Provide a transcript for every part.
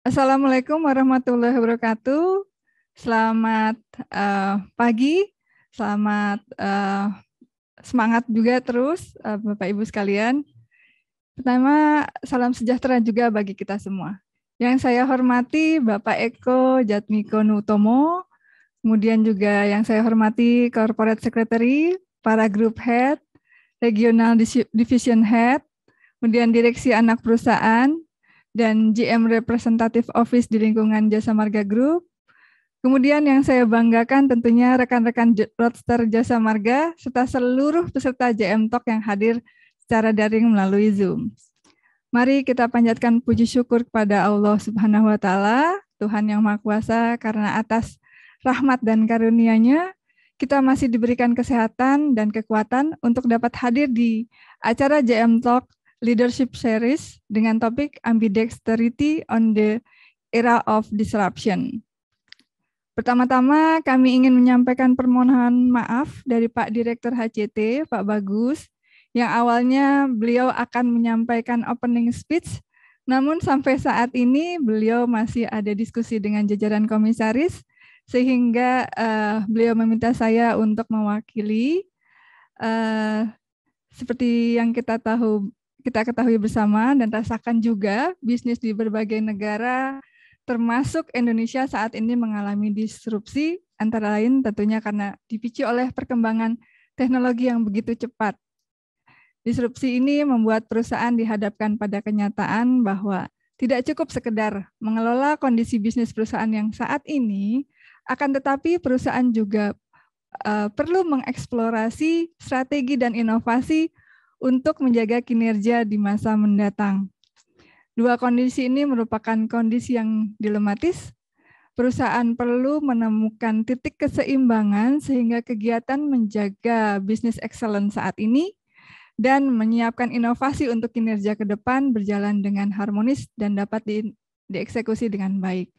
Assalamualaikum warahmatullahi wabarakatuh. Selamat pagi, selamat semangat juga terus Bapak Ibu sekalian. Pertama, salam sejahtera juga bagi kita semua. Yang saya hormati Bapak Eko Jatmiko Nutomo, kemudian juga yang saya hormati Corporate Secretary, para Group Head, Regional Division Head, kemudian Direksi Anak Perusahaan, dan GM Representative Office di lingkungan Jasa Marga Group. Kemudian yang saya banggakan tentunya rekan-rekan Roadster Jasa Marga serta seluruh peserta JM Talk yang hadir secara daring melalui Zoom. Mari kita panjatkan puji syukur kepada Allah Subhanahu wa Ta'ala, Tuhan yang Maha Kuasa, karena atas rahmat dan karunia-Nya kita masih diberikan kesehatan dan kekuatan untuk dapat hadir di acara JM Talk Leadership Series dengan topik Ambidexterity on the Era of Disruption. Pertama-tama kami ingin menyampaikan permohonan maaf dari Pak Direktur HCT, Pak Bagus, yang awalnya beliau akan menyampaikan opening speech, namun sampai saat ini beliau masih ada diskusi dengan jajaran komisaris, sehingga beliau meminta saya untuk mewakili. Seperti yang kita ketahui bersama dan rasakan juga, bisnis di berbagai negara termasuk Indonesia saat ini mengalami disrupsi, antara lain tentunya karena dipicu oleh perkembangan teknologi yang begitu cepat. Disrupsi ini membuat perusahaan dihadapkan pada kenyataan bahwa tidak cukup sekedar mengelola kondisi bisnis perusahaan yang saat ini, akan tetapi perusahaan juga perlu mengeksplorasi strategi dan inovasi untuk menjaga kinerja di masa mendatang. Dua kondisi ini merupakan kondisi yang dilematis. Perusahaan perlu menemukan titik keseimbangan sehingga kegiatan menjaga bisnis excellence saat ini dan menyiapkan inovasi untuk kinerja ke depan berjalan dengan harmonis dan dapat dieksekusi dengan baik.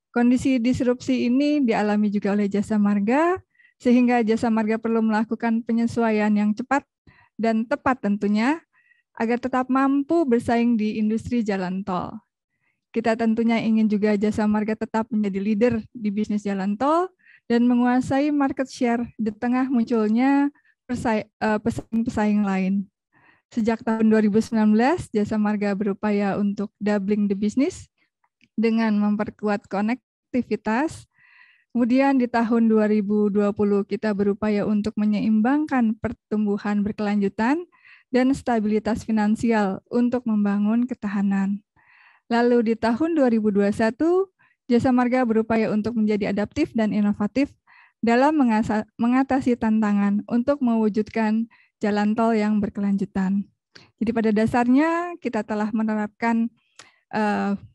Kondisi disrupsi ini dialami juga oleh Jasa Marga, sehingga Jasa Marga perlu melakukan penyesuaian yang cepat dan tepat tentunya, agar tetap mampu bersaing di industri jalan tol. Kita tentunya ingin juga Jasa Marga tetap menjadi leader di bisnis jalan tol dan menguasai market share di tengah munculnya pesaing-pesaing lain. Sejak tahun 2019, Jasa Marga berupaya untuk doubling the business dengan memperkuat konektivitas. Kemudian di tahun 2020 kita berupaya untuk menyeimbangkan pertumbuhan berkelanjutan dan stabilitas finansial untuk membangun ketahanan. Lalu di tahun 2021, Jasa Marga berupaya untuk menjadi adaptif dan inovatif dalam mengatasi tantangan untuk mewujudkan jalan tol yang berkelanjutan. Jadi pada dasarnya kita telah menerapkan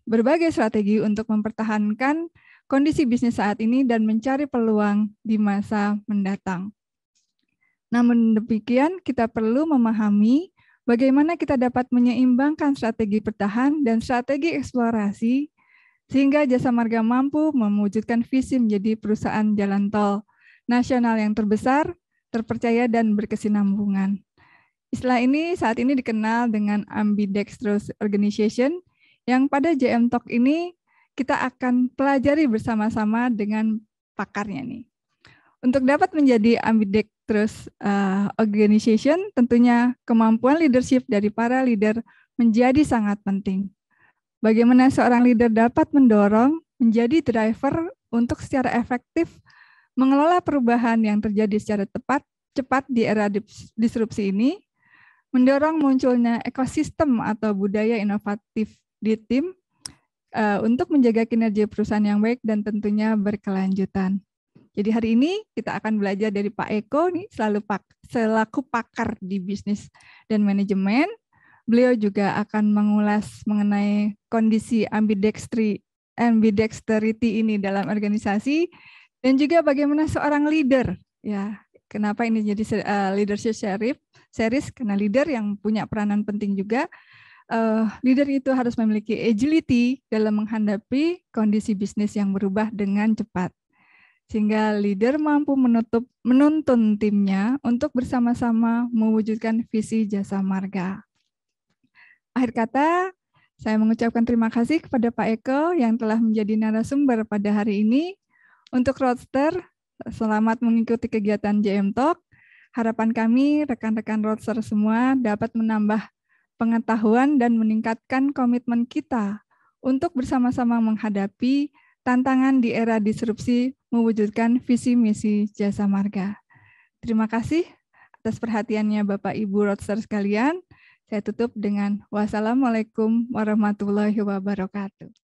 berbagai strategi untuk mempertahankan kondisi bisnis saat ini dan mencari peluang di masa mendatang. Namun demikian, kita perlu memahami bagaimana kita dapat menyeimbangkan strategi bertahan dan strategi eksplorasi sehingga Jasa Marga mampu mewujudkan visi menjadi perusahaan jalan tol nasional yang terbesar, terpercaya, dan berkesinambungan. Istilah ini saat ini dikenal dengan Ambidextrous Organization, yang pada JM Talk ini kita akan pelajari bersama-sama dengan pakarnya nih. Untuk dapat menjadi ambidextrous organization, tentunya kemampuan leadership dari para leader menjadi sangat penting. Bagaimana seorang leader dapat mendorong, menjadi driver untuk secara efektif mengelola perubahan yang terjadi secara cepat di era disrupsi ini, mendorong munculnya ekosistem atau budaya inovatif di tim, untuk menjaga kinerja perusahaan yang baik dan tentunya berkelanjutan. Jadi hari ini kita akan belajar dari Pak Eko nih, selaku pakar di bisnis dan manajemen. Beliau juga akan mengulas mengenai kondisi ambidexterity ini dalam organisasi dan juga bagaimana seorang leader, ya. Kenapa ini jadi leadership series? Karena leader yang punya peranan penting juga. Leader itu harus memiliki agility dalam menghadapi kondisi bisnis yang berubah dengan cepat. Sehingga leader mampu menuntun timnya untuk bersama-sama mewujudkan visi Jasa Marga. Akhir kata, Saya mengucapkan terima kasih kepada Pak Eko yang telah menjadi narasumber pada hari ini. Untuk Roadster, selamat mengikuti kegiatan JM Talk. Harapan kami, rekan-rekan Roadster semua dapat menambah pengetahuan dan meningkatkan komitmen kita untuk bersama-sama menghadapi tantangan di era disrupsi mewujudkan visi misi Jasa Marga. Terima kasih atas perhatiannya Bapak Ibu Roadster sekalian. Saya tutup dengan wassalamualaikum warahmatullahi wabarakatuh.